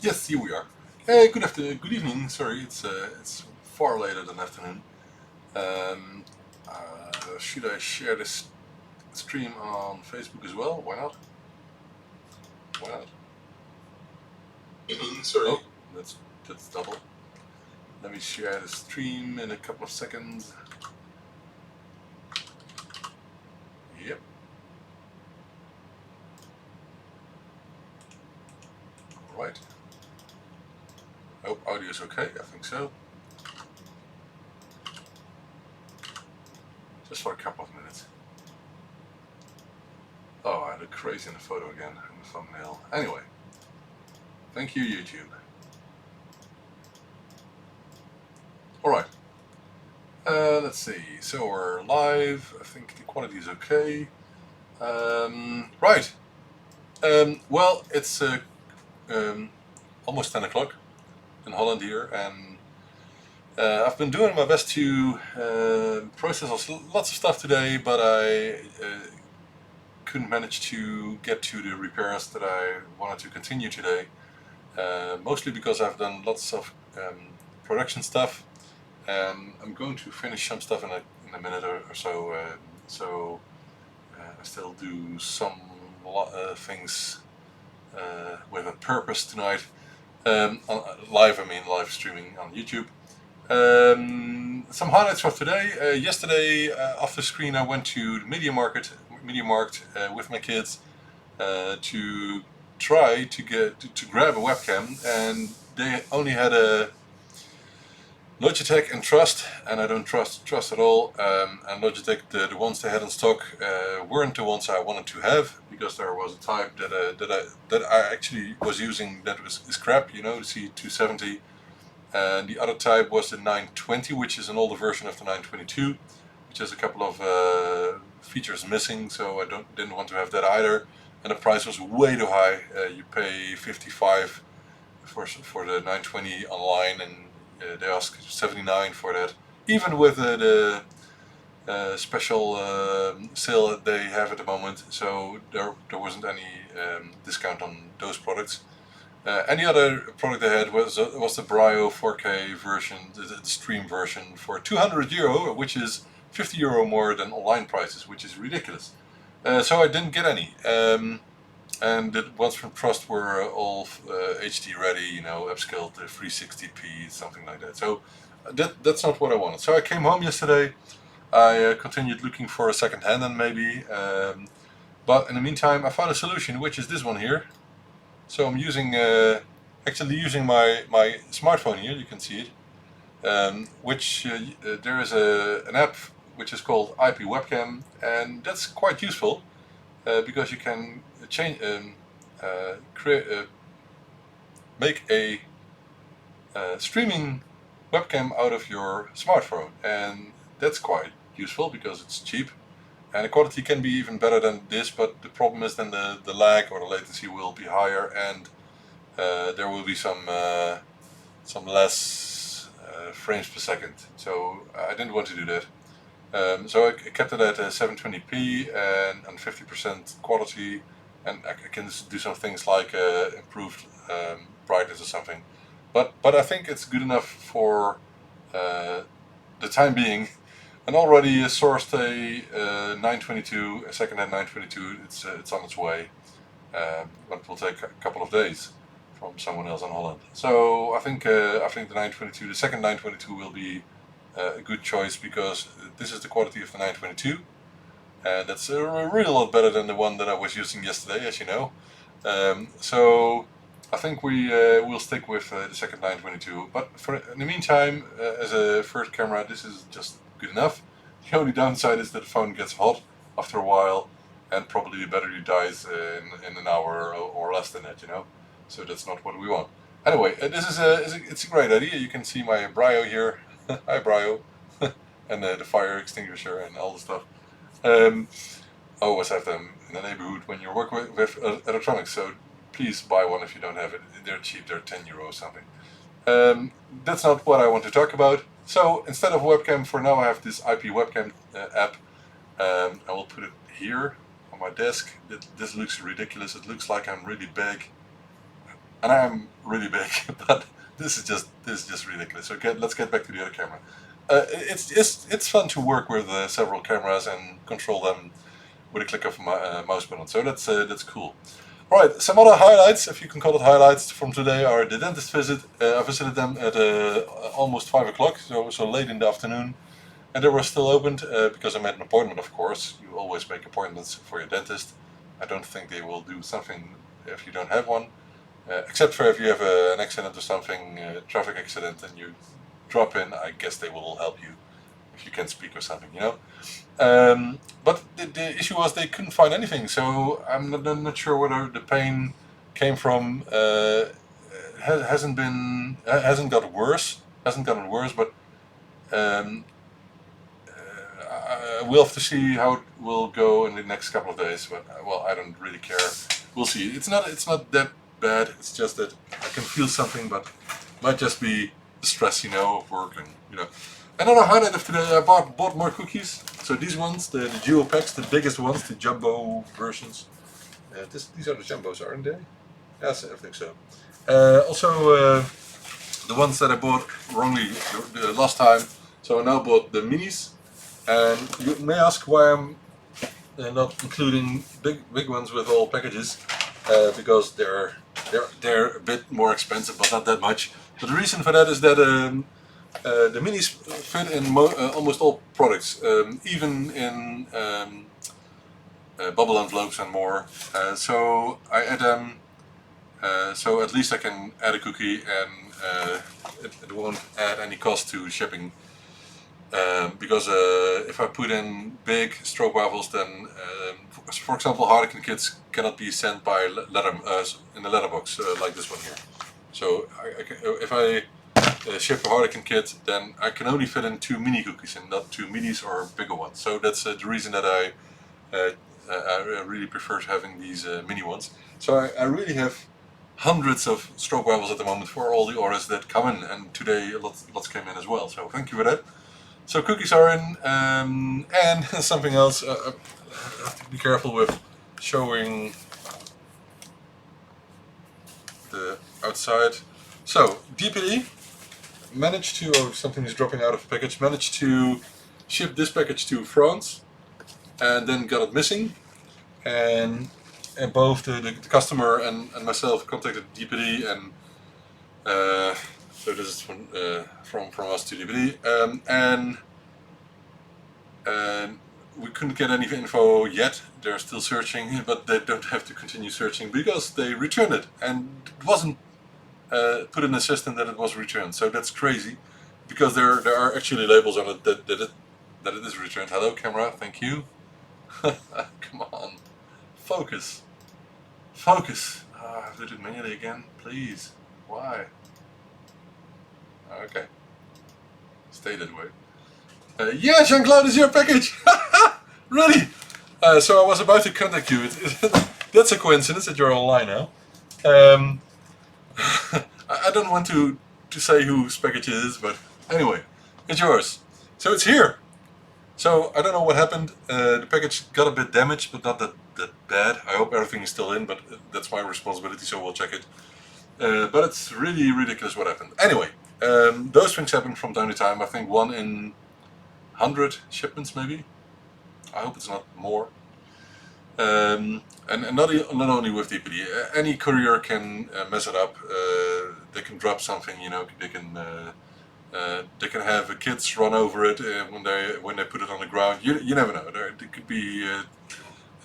Yes, here we are. Good afternoon, good evening. Sorry, it's far later than afternoon. Um, should I share this stream on Facebook as well? Why not? Why not? Sorry. Oh, that's double. Let me share the stream in a couple of seconds. Yep. All right. I hope audio is okay. I think so. Just for a couple of minutes. Oh, I look crazy in the photo again in the thumbnail. Anyway, thank you, YouTube. All right. Let's see. So we're live. I think the quality is okay. Right. Well, it's almost 10 o'clock in Holland here, and I've been doing my best to process lots of stuff today, but I couldn't manage to get to the repairs that I wanted to continue today. Mostly because I've done lots of production stuff, and I'm going to finish some stuff in a minute or so. So I still do some things with a purpose tonight. Live streaming on YouTube. Some highlights for today. Yesterday, off the screen, I went to the Media Markt with my kids to try to grab a webcam, and they only had a Logitech and Trust, and I don't trust at all. And Logitech, the ones they had in stock weren't the ones I wanted to have, because there was a type that I actually was using that is crap, you know, the C270. And the other type was the 920, which is an older version of the 922, which has a couple of features missing, so I didn't want to have that either. And the price was way too high. You pay 55 for the 920 online, and they ask 79 for that, even with the special sale that they have at the moment. So there wasn't any discount on those products. Any other product they had was the Brio 4K version, the stream version, for €200, which is €50 more than online prices, which is ridiculous. So I didn't get any. And the ones from Trust were all HD ready, you know, upscaled to 360p, something like that. So that's not what I wanted. So I came home yesterday. I continued looking for a second hand, and maybe, but in the meantime, I found a solution, which is this one here. So I'm actually using my smartphone here. You can see it, which there is an app which is called IP Webcam, and that's quite useful because you can make a streaming webcam out of your smartphone, and that's quite useful because it's cheap. And the quality can be even better than this, but the problem is then the lag or the latency will be higher, and there will be some less frames per second. So I didn't want to do that. So I kept it at 720p and 50% quality, and I can do some things like improved brightness or something. But I think it's good enough for the time being. And already sourced a 922, a second-hand 922. It's on its way, but it will take a couple of days from someone else in Holland. So I think the 922, the second 922, will be a good choice, because this is the quality of the 922, and that's a real lot better than the one that I was using yesterday, as you know. So I think we'll stick with the second 922. But in the meantime, as a first camera, this is just good enough. The only downside is that the phone gets hot after a while, and probably the battery dies in an hour or less than that, you know. So that's not what we want. Anyway, it's a great idea. You can see my Brio here. Hi, Brio. And the fire extinguisher and all the stuff. Always have them in the neighborhood when you work with electronics, so please buy one if you don't have it. They're cheap, they're €10 or something. That's not what I want to talk about. So instead of webcam, for now I have this IP webcam app. I will put it here on my desk. This looks ridiculous. It looks like I'm really big. and I'm really big, but this is just ridiculous. So let's get back to the other camera. It's fun to work with several cameras and control them with a click of my mouse button. So that's cool. All right, some other highlights, if you can call it highlights, from today are the dentist visit. I visited them at almost 5 o'clock, so late in the afternoon, and they were still opened because I made an appointment. Of course, you always make appointments for your dentist. I don't think they will do something if you don't have one, except for if you have an accident or something, traffic accident, and you drop in. I guess they will help you if you can't speak or something, you know. But the issue was they couldn't find anything, so I'm not sure whether the pain came from hasn't gotten worse, but um, we'll have to see how it will go in the next couple of days. But well, I don't really care. We'll see. It's not that bad. It's just that I can feel something, but it might just be the stress, you know, of work and you know. Another highlight of today, I bought more cookies. So these ones, the dual packs, the biggest ones, the jumbo versions. These are the jumbos, aren't they? Yes, I think so. Also, the ones that I bought wrongly the last time. So I now bought the minis. And you may ask why I'm not including big ones with all packages, because they're a bit more expensive, but not that much. But the reason for that is that the minis fit in almost all products, even in bubble envelopes and more. So I add them, so at least I can add a cookie and it won't add any cost to shipping. Because if I put in big stroopwafels, then for example, Harlequin kits cannot be sent by letter in the letterbox like this one here. So if I ship a Harlequin kit, then I can only fit in 2 mini cookies and not 2 minis or bigger ones. So that's the reason that I really prefer having these mini ones. So I really have hundreds of stroopwafels at the moment for all the orders that come in, and today lots came in as well. So thank you for that. So cookies are in, and something else. I have to be careful with showing the outside. So DPD managed to, oh, something is dropping out of the package. Managed to ship this package to France, and then got it missing. And both the customer and myself contacted DPD, and so this is from us to DPD, and we couldn't get any info yet. They're still searching, but they don't have to continue searching because they returned it, and it wasn't put in the system that it was returned. So that's crazy, because there are actually labels on it that it is returned. Hello camera, thank you. Come on, focus. I have to do it manually again, please. Why? Okay, stay that way. Yeah, Jean-Claude, is your package? Really? So I was about to contact you. That's a coincidence that you're online now. I don't want to say whose package it is, but anyway, it's yours. So it's here. So I don't know what happened. The package got a bit damaged, but not that bad. I hope everything is still in, but that's my responsibility, so we'll check it. But it's really ridiculous what happened. Anyway, those things happen from time to time. I think 1 in 100 shipments, maybe. I hope it's not more. And not only with DPD, any courier can mess it up. They can drop something, you know. They can have kids run over it when they put it on the ground. You never know. There could be a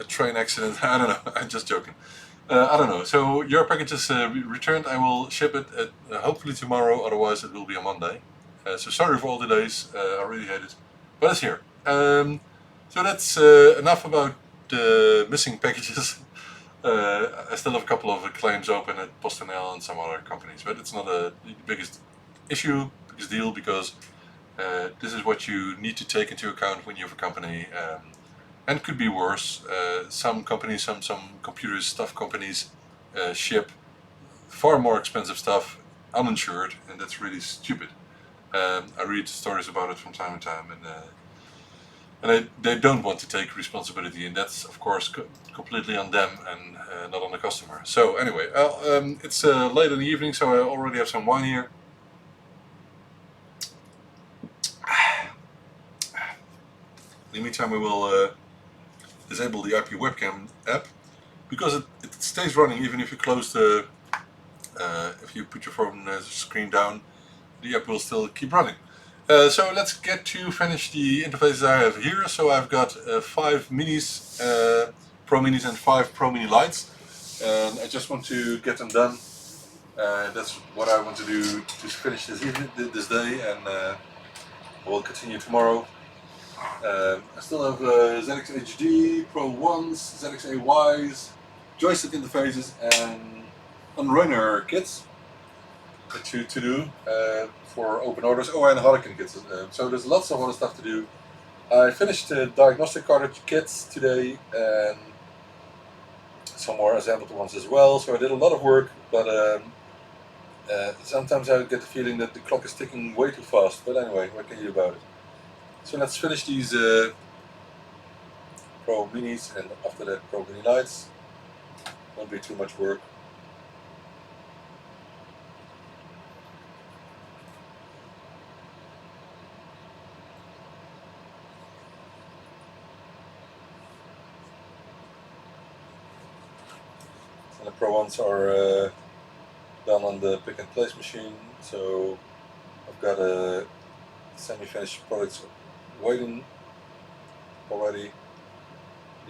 train accident. I don't know. I'm just joking. I don't know. So your package is returned. I will ship it hopefully tomorrow. Otherwise, it will be on Monday. So sorry for all the delays. I really hate it, but it's here. So that's enough about the missing packages. I still have a couple of claims open at PostNL and some other companies, but it's not the biggest issue, biggest deal, because this is what you need to take into account when you have a company, and could be worse. Some companies, some computer stuff companies ship far more expensive stuff uninsured, and that's really stupid. I read stories about it from time to time, and and they don't want to take responsibility, and that's of course completely on them and not on the customer. So anyway, it's late in the evening, so I already have some wine here. In the meantime, we will disable the IP webcam app because it stays running even if you close the if you put your phone screen down, the app will still keep running. So let's get to finish the interfaces I have here. So I've got 5 minis, Pro Minis and 5 Pro Mini Lights, and I just want to get them done. That's what I want to do to finish this evening, this day, and I will continue tomorrow. I still have ZX HD, Pro 1s, ZX AYs, joystick interfaces, and unrunner kits to do for open orders. Oh, and Harlequin kits. So there's lots of other stuff to do. I finished the diagnostic cartridge kits today and some more assembled ones as well. So I did a lot of work, but sometimes I get the feeling that the clock is ticking way too fast. But anyway, what can you do about it? So let's finish these Pro Minis and after that Pro Mini Lights. Won't be too much work. And the Pro ones are done on the pick and place machine, so I've got a semi-finished products waiting already.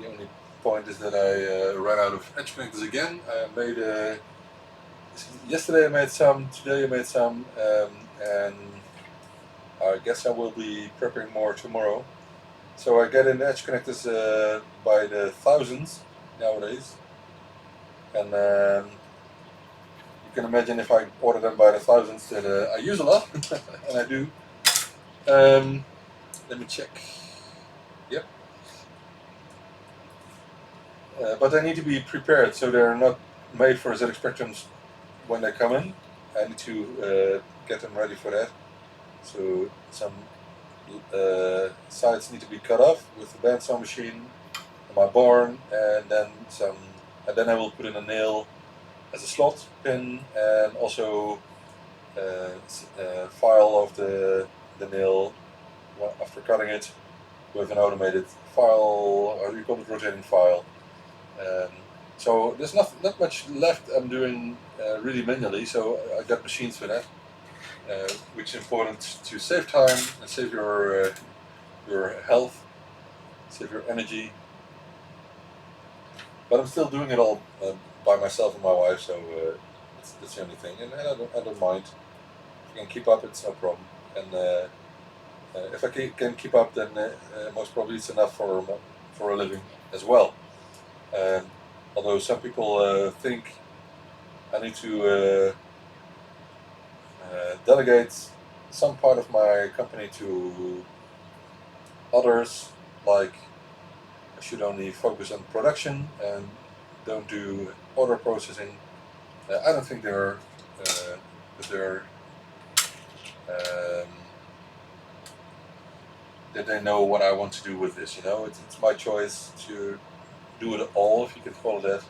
The only point is that I ran out of edge connectors again. I made yesterday I made some, today I made some, and I guess I will be prepping more tomorrow. So I get in edge connectors by the thousands nowadays, and you can imagine if I order them by the thousands that I use a lot, and I do. Let me check. Yep. But they need to be prepared, so they're not made for ZX Spectrums when they come in. I need to get them ready for that. So some sides need to be cut off with the bandsaw machine on my barn, and then I will put in a nail as a slot pin, and also file of the nail after cutting it with an automated file, or you call it rotating file. So there's not much left. I'm doing really manually, so I got machines for that, which is important to save time and save your health, save your energy. But I'm still doing it all by myself and my wife, so that's the only thing, and I don't mind. If I can keep up, it's no problem. And if I can keep up, then most probably it's enough for a living as well. Although some people think I need to delegate some part of my company to others, like I should only focus on production and don't do order processing. I don't think that they know what I want to do with this. You know, it's my choice to do it all, if you can call it that,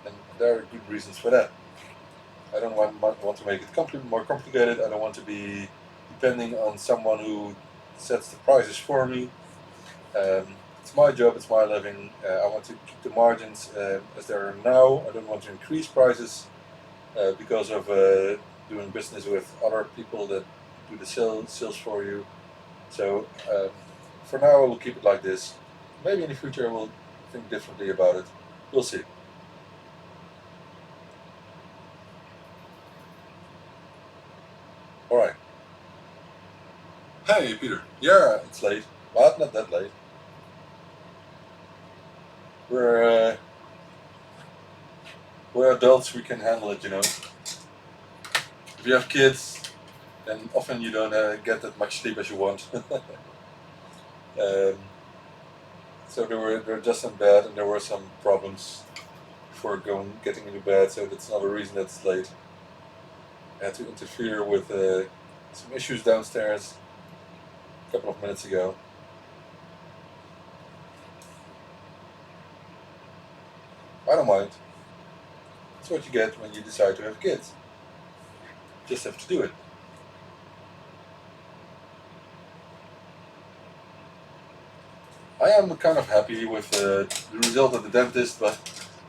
and there are good reasons for that. I don't want to make it more complicated. I don't want to be depending on someone who sets the prices for me. It's my job, it's my living. I want to keep the margins as they are now. I don't want to increase prices because of doing business with other people that do the sales for you. So for now I will keep it like this. Maybe in the future I will think differently about it. We'll see. Alright. Hey Peter. Yeah, it's late, but not that late. We're adults, we can handle it, you know. If you have kids, then often you don't get that much sleep as you want. So they're just in bed, and there were some problems before getting into bed, so that's another reason that it's late. I had to interfere with some issues downstairs a couple of minutes ago. what you get when you decide to have kids. You just have to do it. I am kind of happy with the result of the dentist, but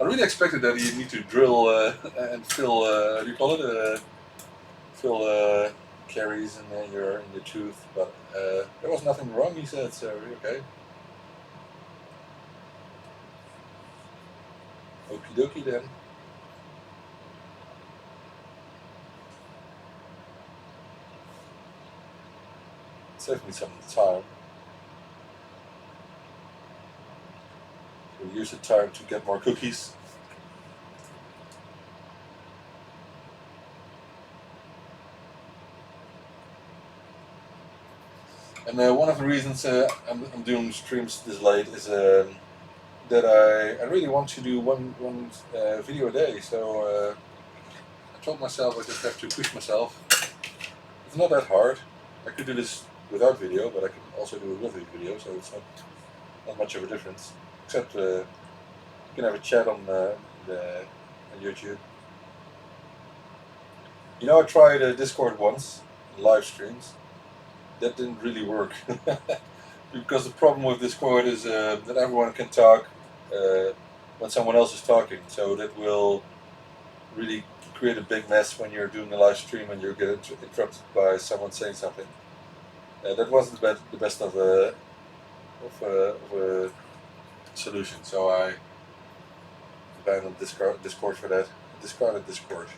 I really expected that you need to drill and fill, how do you call it? Fill caries in your tooth, but there was nothing wrong, he said, so okay. Okie dokie then. Saved me some time. We'll use the time to get more cookies. And one of the reasons I'm doing streams this late is that I really want to do one video a day. So I told myself I just have to push myself. It's not that hard. I could do this without video, but I can also do it with video, so it's not much of a difference. Except you can have a chat on YouTube. You know, I tried Discord once, live streams. That didn't really work. Because the problem with Discord is that everyone can talk when someone else is talking, so that will really create a big mess when you're doing a live stream and you get interrupted by someone saying something. That wasn't the best of a solution, so I abandoned Discord for that. Discarded Discord.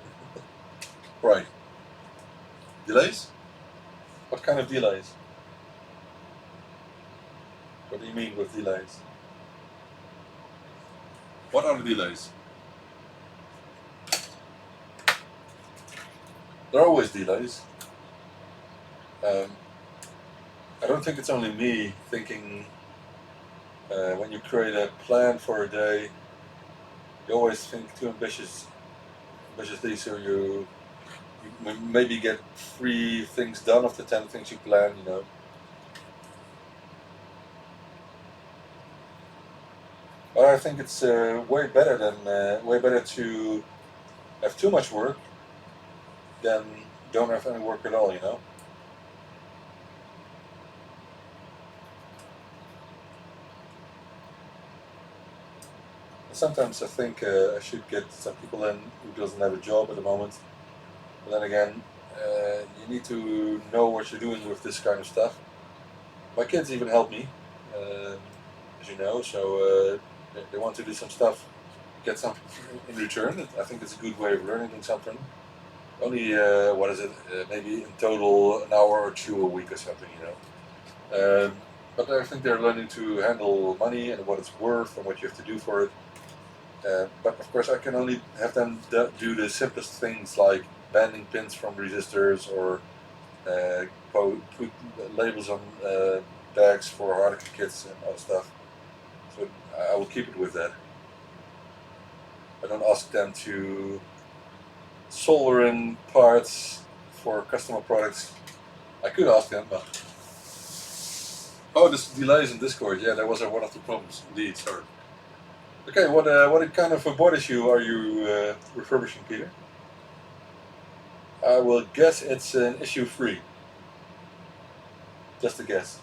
Right. Delays? What kind of delays? What do you mean with delays? What are the delays? There are always delays. I don't think it's only me thinking when you create a plan for a day, you always think too ambitiously, so you maybe get 3 things done of the 10 things you plan, you know. But I think it's way better to have too much work than don't have any work at all, you know. Sometimes I think I should get some people in who doesn't have a job at the moment. But then again, you need to know what you're doing with this kind of stuff. My kids even help me, as you know, so they want to do some stuff, get something in return. I think it's a good way of learning something. Only, what is it, maybe in total an hour or 2 a week or something, you know. But I think they're learning to handle money and what it's worth and what you have to do for it. But of course I can only have them do the simplest things like banding pins from resistors or put labels on bags for article kits and other stuff. So I will keep it with that. I don't ask them to solder in parts for customer products. I could ask them, but... Oh, this delays in Discord. Yeah, that was one of the problems. Indeed, sorry. Okay, what kind of a board issue are you refurbishing, Peter? I will guess it's an issue 3. Just a guess.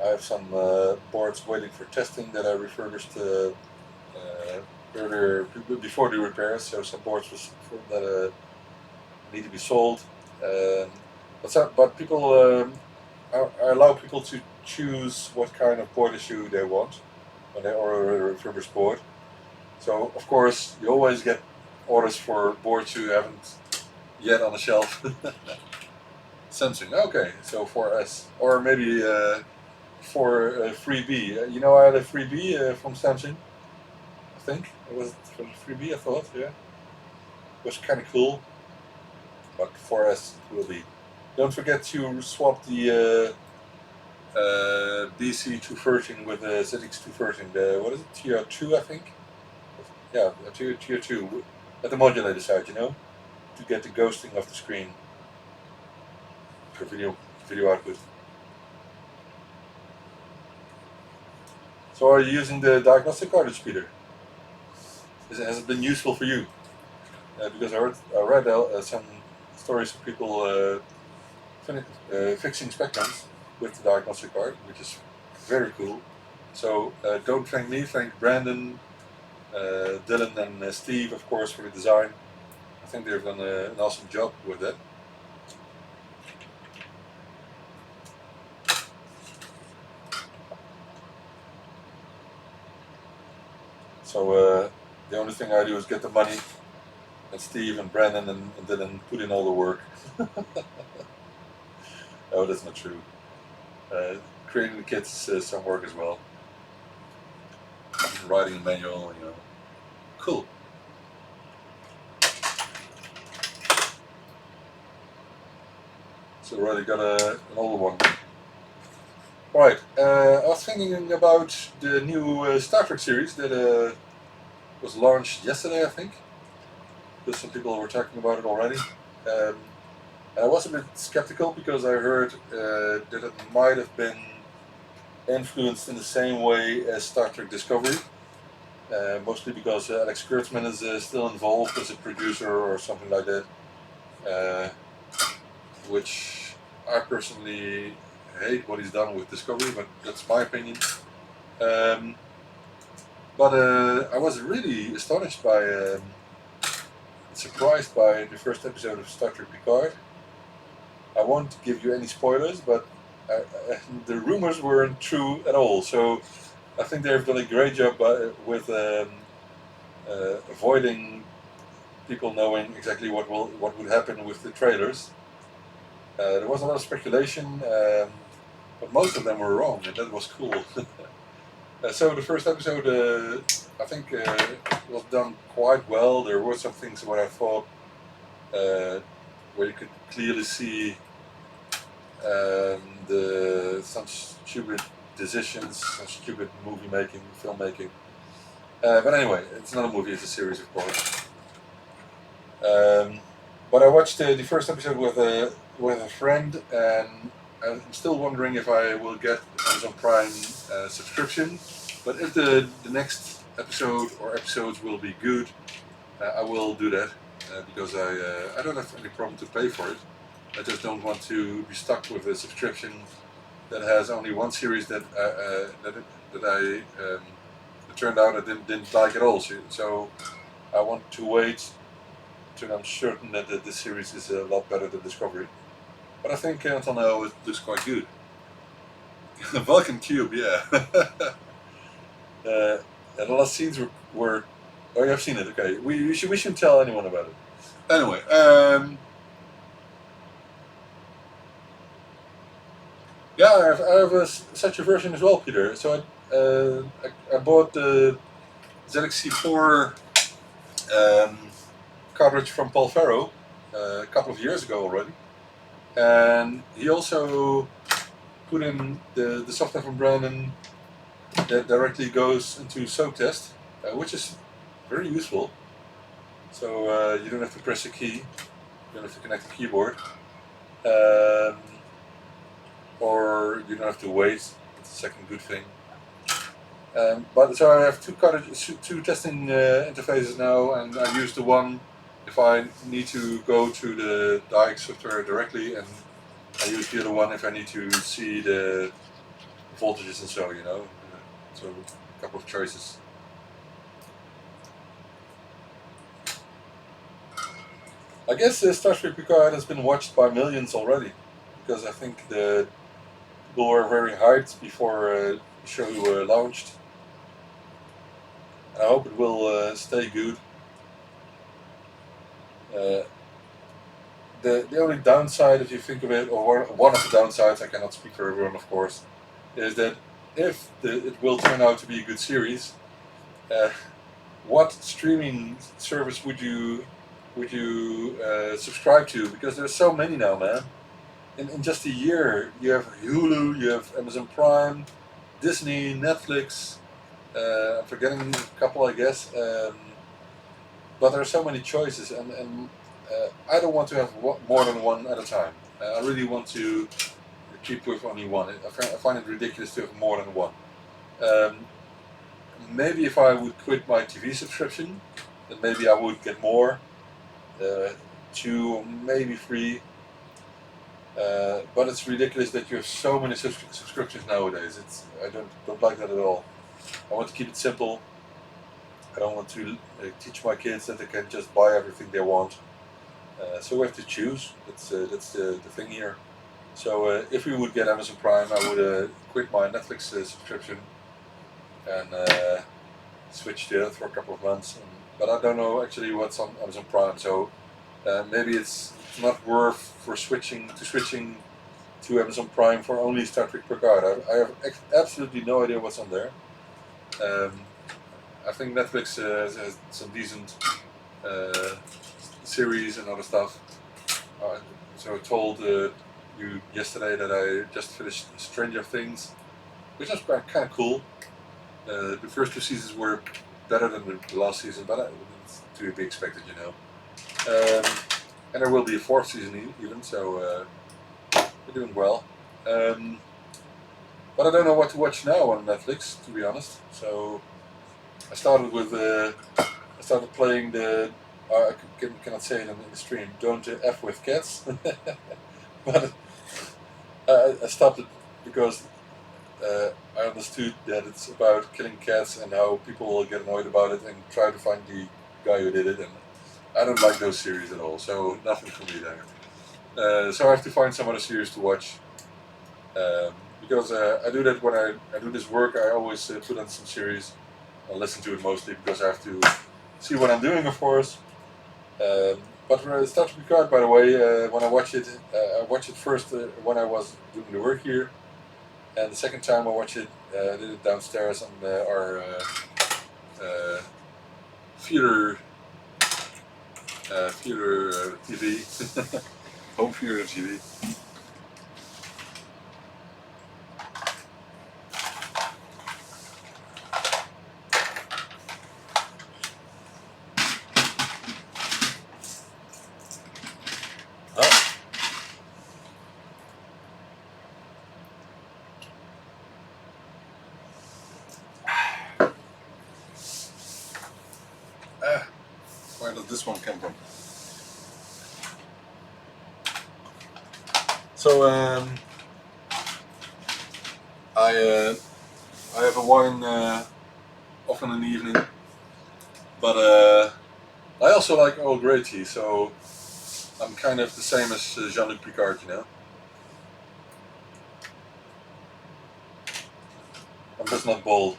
I have some boards waiting for testing that I refurbished earlier, before the repairs, so some boards that need to be sold. But people, I allow people to choose what kind of board issue they want when they order a refurbished board. So of course you always get orders for boards you haven't yet on the shelf. Samsung, okay, so 4S, or maybe for 3B. You know, I had a 3B from Samsung. I think it was for the 3B. I thought, yeah, it was kind of cool. But 4S will be. Don't forget to swap the BC2 version with the ZX2 version. The, what is it, TR2, I think? Yeah, tier 2 at the modulator side, you know. to get the ghosting of the screen for video output. So are you using the diagnostic cartridge, Peter? Has it been useful for you? Because I read some stories of people fixing spectrums with the diagnostic card, which is very cool. So don't thank me, thank Brandon, Dylan and Steve, of course, for the design. I think they've done an awesome job with that. So the only thing I do is get the money, and Steve and Brandon and Dylan put in all the work. Oh, that's not true. Creating the kits is some work as well. Writing a manual, you know. Cool. So already got an older one. Right, I was thinking about the new Star Trek series that was launched yesterday, I think. Because some people were talking about it already. And I was a bit skeptical because I heard that it might have been influenced in the same way as Star Trek Discovery. Mostly because Alex Kurtzman is still involved as a producer or something like that. Which I personally hate what he's done with Discovery, but that's my opinion. But I was really astonished by, surprised by the first episode of Star Trek Picard. I won't give you any spoilers, but the rumors weren't true at all. So I think they've done a great job with avoiding people knowing exactly what would happen with the trailers. There was a lot of speculation, but most of them were wrong, and that was cool. So the first episode, I think, was done quite well. There were some things what I thought where you could clearly see some stupid decisions, some stupid movie making, filmmaking. But anyway, it's not a movie; it's a series, of course. But I watched the first episode with a friend, and I'm still wondering if I will get Amazon Prime subscription. But if the next episode or episodes will be good, I will do that because I don't have any problem to pay for it. I just don't want to be stuck with a subscription that has only one series that I it turned out I didn't like at all. So I want to wait till I'm certain that this series is a lot better than Discovery. But I think until now it looks quite good. Vulcan Cube, yeah. And the last scenes were oh, you have seen it. Okay, we shouldn't tell anyone about it. Anyway, yeah, I have such a version as well, Peter. So I bought the ZXC4 cartridge from Paul Ferro a couple of years ago already, and he also put in the software from Brandon that directly goes into soak test, which is very useful. So you don't have to press a key, you don't have to connect the keyboard, or you don't have to wait. It's the second good thing. But so I have two testing interfaces now, and I use the one if I need to go to the Diag software directly, and I use the other one if I need to see the voltages and so, you know. So a couple of choices. I guess Star Trek Picard has been watched by millions already, because I think the people were very hyped before the show launched. I hope it will stay good. The only downside, if you think of it, or one of the downsides, I cannot speak for everyone, of course, is that if it will turn out to be a good series, what streaming service would you subscribe to? Because there's so many now, man. In just a year, you have Hulu, you have Amazon Prime, Disney, Netflix. I'm forgetting a couple, I guess. But there are so many choices, and I don't want to have more than one at a time. I really want to keep with only one. I find it ridiculous to have more than one. Um, Maybe if I would quit my TV subscription, then maybe I would get more, 2, maybe 3. But it's ridiculous that you have so many subscriptions nowadays. I don't like that at all. I want to keep it simple. I don't want to teach my kids that they can just buy everything they want. So we have to choose. That's the thing here. So if we would get Amazon Prime, I would quit my Netflix subscription and switch to it for a couple of months. But I don't know actually what's on Amazon Prime, so maybe it's not worth for switching to Amazon Prime for only Star Trek Picard. I have absolutely no idea what's on there. I think Netflix has some decent series and other stuff. So I told you yesterday that I just finished Stranger Things, which was kind of cool. The first 2 seasons were better than the last season, but it's to be expected, you know. And there will be a 4th season even, so we're doing well. But I don't know what to watch now on Netflix, to be honest. So I started playing the. I cannot say it in the stream. Don't F with cats. But I stopped it because I understood that it's about killing cats and how people will get annoyed about it and try to find the guy who did it. And I don't like those series at all, so nothing for me there. So I have to find some other series to watch. Because I do that when I do this work, I always put on some series. I listen to it mostly because I have to see what I'm doing, of course. But Star Trek Picard, by the way, when I watch it first when I was doing the work here, and the second time I watched it, I did it downstairs on our theater TV, home theater TV. Where does this one come from? So I have a wine often in the evening, but I also like Earl Grey tea. So I'm kind of the same as Jean-Luc Picard, you know. I'm just not bold.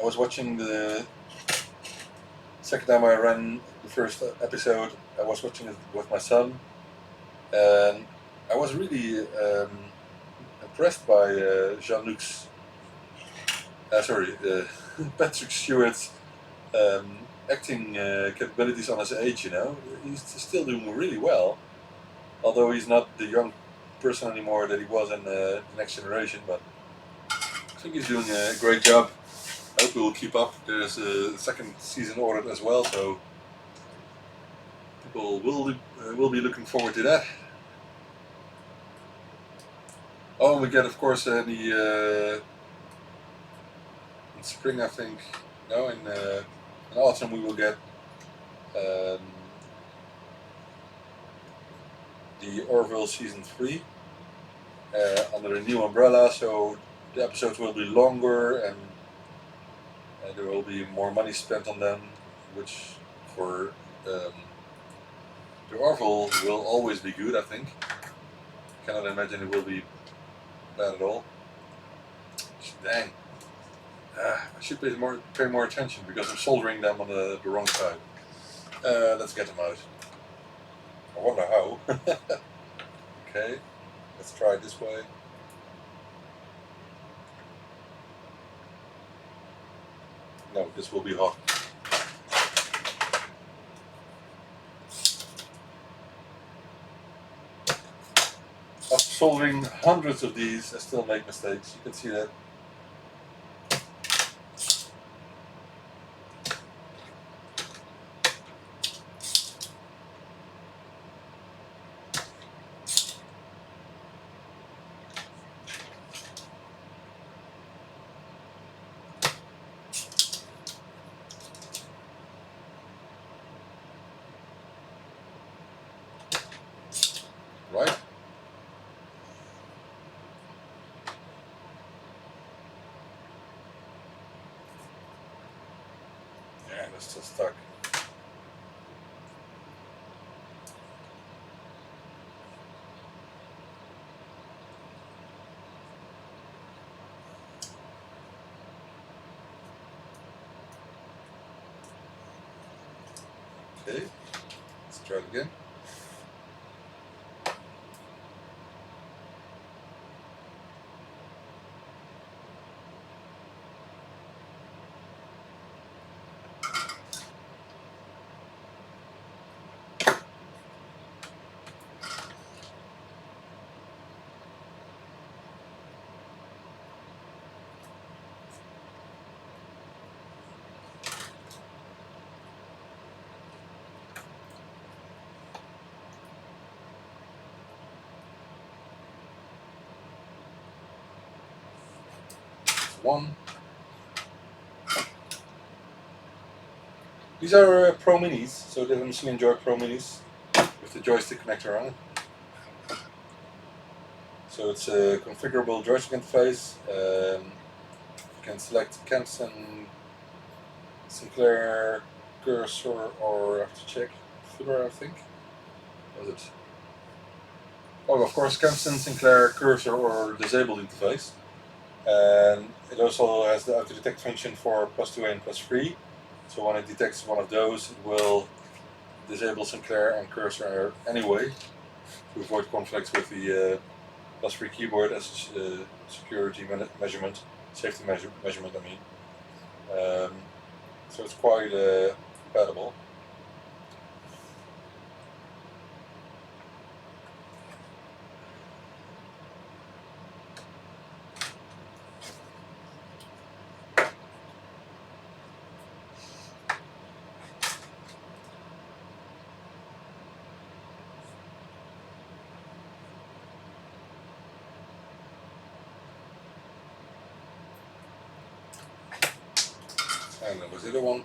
I was watching the second time I ran the first episode. I was watching it with my son, and I was really impressed by Jean-Luc's, Patrick Stewart's acting capabilities on his age. You know, he's still doing really well, although he's not the young person anymore that he was in the Next Generation. But I think he's doing a great job. I hope he will keep up. There's a 2nd season ordered as well, so people will be looking forward to that. Oh, and we get, of course, in spring, I think. No, in autumn we will get the Orville season 3 under a new umbrella. So the episodes will be longer and there will be more money spent on them, which for the Orville will always be good, I think. Cannot imagine it will be bad at all. Dang. I should pay more attention because I'm soldering them on the wrong side. Let's get them out. I wonder how. Okay, let's try it this way. No, this will be hot. After soldering hundreds of these, I still make mistakes. You can see that. right? Yeah, that's still stuck. Okay, let's try it again. One. These are Pro Minis, so the machine enjoy Pro Minis with the joystick connector on it. So it's a configurable joystick interface. You can select Kempson, Sinclair, cursor, or I have to check footer, I think. What is it? Oh, of course, Kempson, Sinclair, cursor, or disabled interface. And it also has the auto detect function for +2A and +3. So when it detects one of those, it will disable Sinclair and cursor anyway to avoid conflicts with the +3 keyboard as a security measurement, safety measurement. I mean, so it's quite compatible. And then was the other one.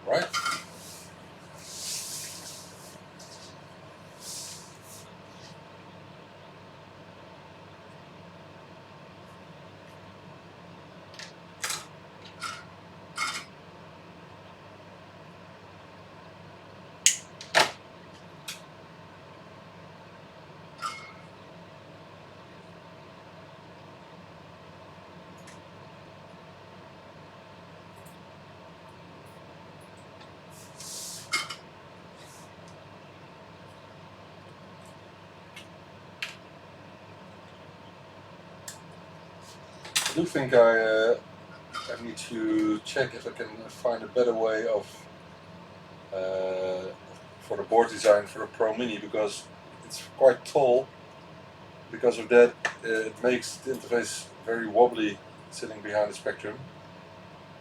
Right. I do think I need to check if I can find a better way of for the board design for the Pro Mini, because it's quite tall. Because of that, it makes the interface very wobbly sitting behind the Spectrum.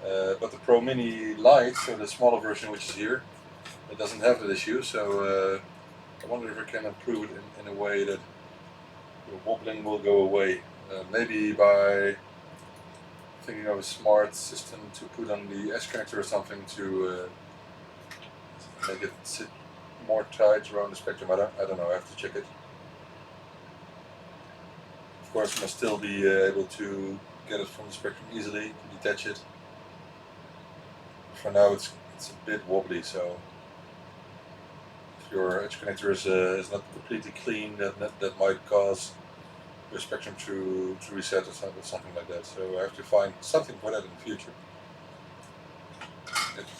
But the Pro Mini Lite, so the smaller version which is here, it doesn't have that issue. So I wonder if I can improve it in a way that the wobbling will go away. Maybe by thinking of a smart system to put on the S connector or something to make it sit more tight around the Spectrum. I don't know, I have to check it. Of course, you must still be able to get it from the Spectrum easily, to detach it. For now it's a bit wobbly, so if your edge connector is not completely clean, that might cause your Spectrum to reset or something like that. So I have to find something for that in the future.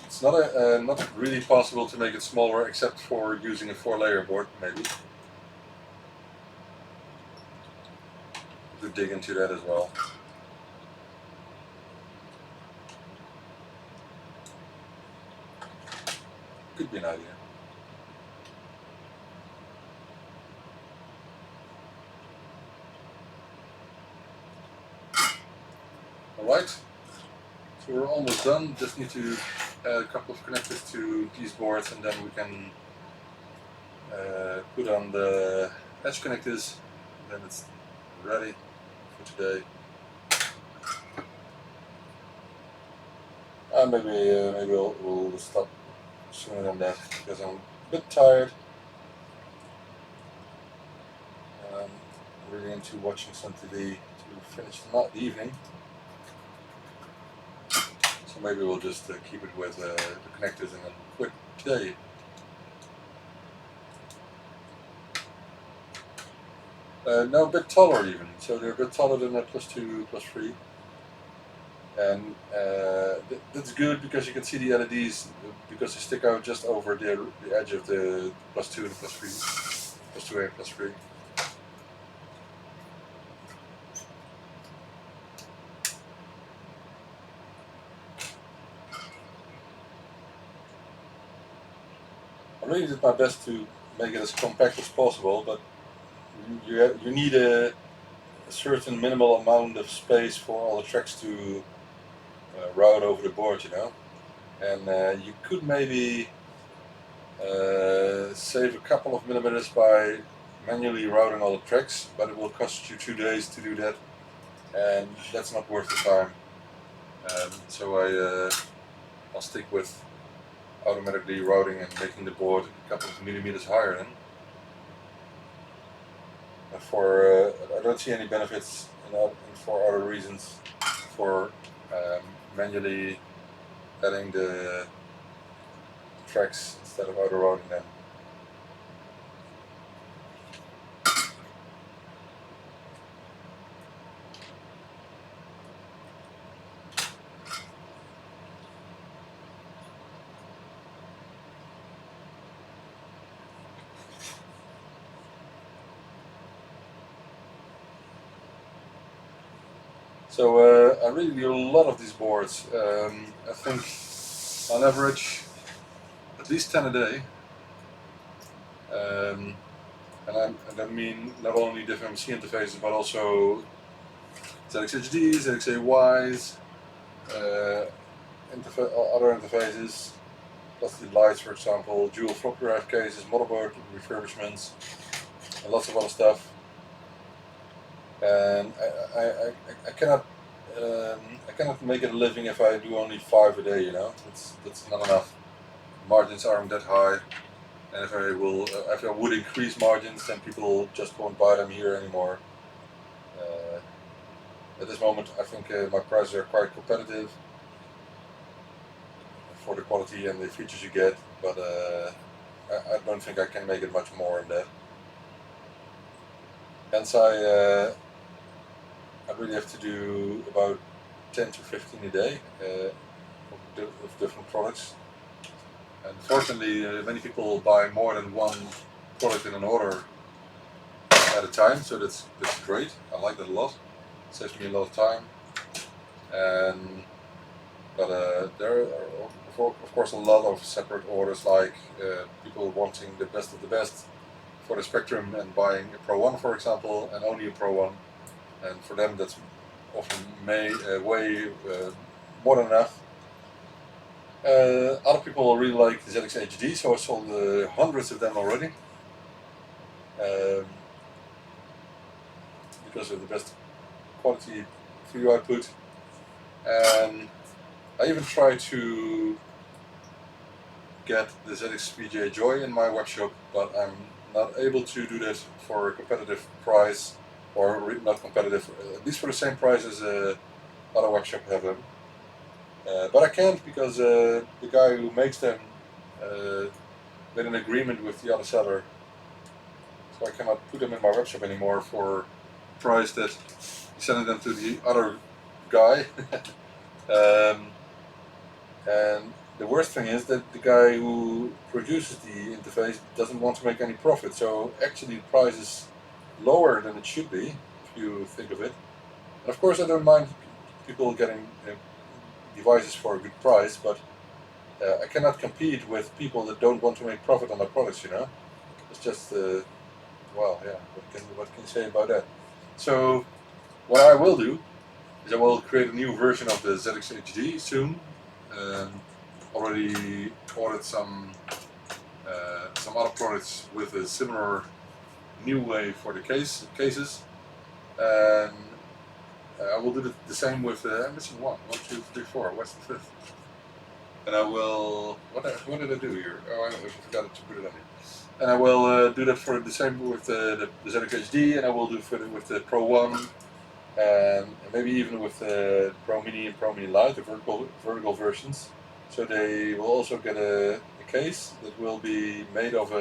It's not really possible to make it smaller except for using a 4-layer board, maybe. To dig into that as well. Could be an idea. Alright, so we're almost done. Just need to add a couple of connectors to these boards and then we can put on the edge connectors, and then it's ready for today. And maybe we'll stop sooner than that because I'm a bit tired. I'm really into watching some TV to finish the evening. So maybe we'll just keep it with the connectors and then quit today. No, a bit taller even. So they're a bit taller than that +2, +3. And that's good because you can see the LEDs because they stick out just over the edge of the +2 and +3, +2A and +3. I really did my best to make it as compact as possible, but you need a certain minimal amount of space for all the tracks to route over the board, you know. And you could maybe save a couple of millimeters by manually routing all the tracks, but it will cost you 2 days to do that, and that's not worth the time. So I'll stick with automatically routing and making the board a couple of millimeters higher then. I don't see any benefits for other reasons for manually adding the tracks instead of auto routing them. So I really do a lot of these boards. I think on average at least 10 a day. And I mean not only different machine interfaces but also ZXHDs, ZXAYs, other interfaces, plus the lights, for example, dual floppy drive cases, motherboard refurbishments, and lots of other stuff. And I cannot make it a living if I do only 5 a day. You know, that's not enough. Margins aren't that high, and if I would increase margins, then people just won't buy them here anymore. At this moment, I think my prices are quite competitive for the quality and the features you get, but I don't think I can make it much more than that. Hence I really have to do about 10 to 15 a day of different products. And fortunately, many people buy more than one product in an order at a time, so that's great. I like that a lot. It saves me a lot of time. But there are, of course, a lot of separate orders, like people wanting the best of the best for the Spectrum and buying a Pro 1, for example, and only a Pro 1. And for them, that's often way more than enough. Other people really like the ZX HD, so I sold hundreds of them already. Because of the best quality video output. And I even tried to get the ZX VGA Joy in my workshop, but I'm not able to do that for a competitive price. Or not competitive, at least for the same price as other workshop have them. But I can't because the guy who makes them made an agreement with the other seller, so I cannot put them in my workshop anymore for a price that he's sending them to the other guy. And the worst thing is that the guy who produces the interface doesn't want to make any profit, so actually the price is lower than it should be, if you think of it. And of course I don't mind people getting devices for a good price, but I cannot compete with people that don't want to make profit on their products, you know. It's just, well, yeah, what can you say about that? So what I will do is I will create a new version of the ZX HD soon. Already ordered some other products with a similar new way for the cases, and I will do the same with. I'm missing one, 2, 3, 4. What's the fifth? And I will. What did I do here? Oh, I forgot to put it on here. And I will do that for the same with the ZX HD, and I will do for with the Pro 1. And maybe even with the Pro Mini and Pro Mini Lite, the vertical versions. So they will also get a case that will be made of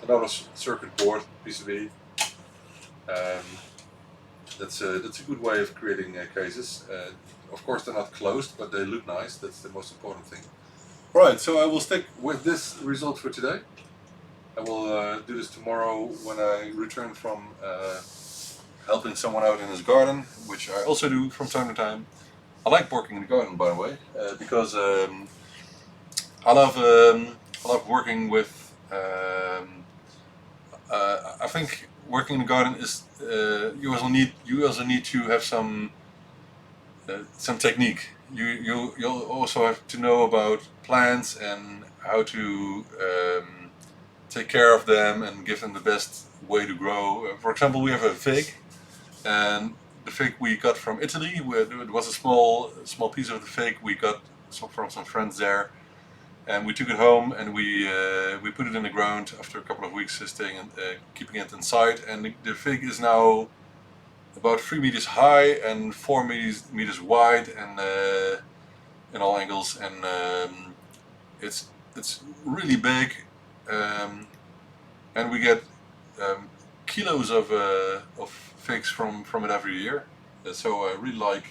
another circuit board PCB. That's a good way of creating cases. Of course, they're not closed, but they look nice. That's the most important thing. Right. So I will stick with this result for today. I will do this tomorrow when I return from helping someone out in his garden, which I also do from time to time. I like working in the garden, by the way, because I love working with. I think working in the garden is you also need to have some technique. You also have to know about plants and how to take care of them and give them the best way to grow. For example, we have a fig. And the fig we got from Italy, it was a small piece of the fig we got from some friends there, and we took it home and we put it in the ground after a couple of weeks staying and keeping it inside. And the fig is now about 3 meters high and 4 meters wide, and in all angles, and it's really big, and we get kilos of figs from it every year. So I really like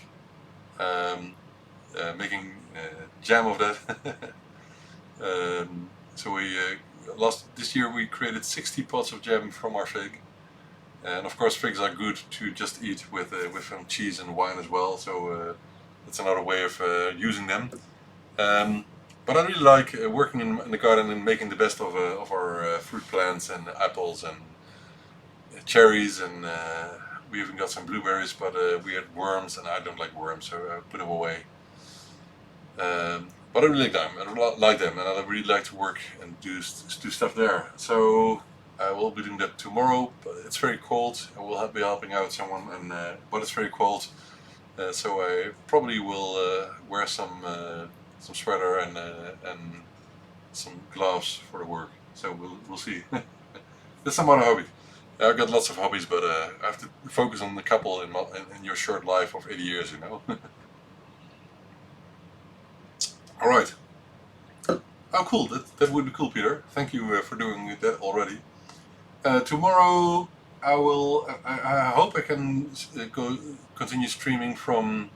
making jam of that. So we this year we created 60 pots of jam from our fig, and of course figs are good to just eat with some cheese and wine as well. So that's another way of using them. But I really like working in the garden and making the best of our fruit plants and apples and cherries, and we even got some blueberries, but we had worms, and I don't like worms, so I put them away. But I really like them, and I really like to work and do stuff there. So I will be doing that tomorrow. But it's very cold. I will be helping out someone, and but it's very cold, so I probably will wear some sweater and some gloves for the work. So we'll see. That's some other hobby. I've got lots of hobbies, but I have to focus on the couple in your short life of 80 years, you know. All right. Oh, cool. That would be cool, Peter. Thank you for doing that already. Tomorrow I will. I hope I can continue streaming from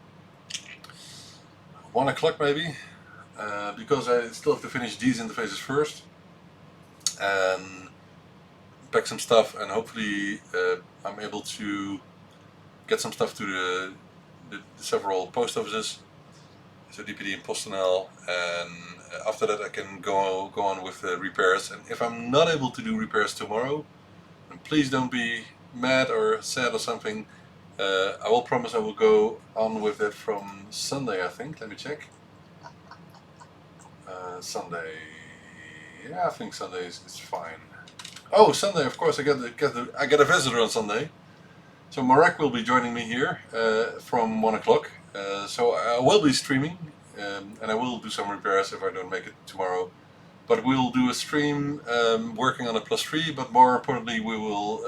1 o'clock maybe, because I still have to finish these interfaces first and pack some stuff, and hopefully I'm able to get some stuff to the several post offices, so DPD and PostNL, and after that I can go on with the repairs. And if I'm not able to do repairs tomorrow, then please don't be mad or sad or something. I will promise I will go on with it from Sunday, I think. Let me check. Sunday, yeah, I think Sunday is fine. Oh, Sunday, of course, I get a visitor on Sunday. So Marek will be joining me here from 1 o'clock. So I will be streaming, and I will do some repairs if I don't make it tomorrow. But we'll do a stream working on a +3, but more importantly we will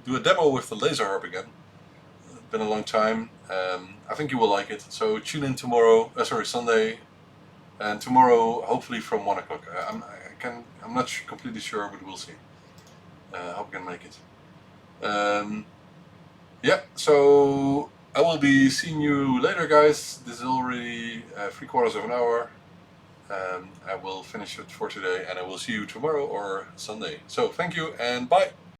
do a demo with the laser harp again. It's been a long time. I think you will like it. So tune in tomorrow, Sunday, and tomorrow hopefully from 1 o'clock. I'm not completely sure, but we'll see. I hope I can make it. Yeah, so I will be seeing you later, guys. This is already 3/4 of an hour. I will finish it for today, and I will see you tomorrow or Sunday. So thank you, and bye.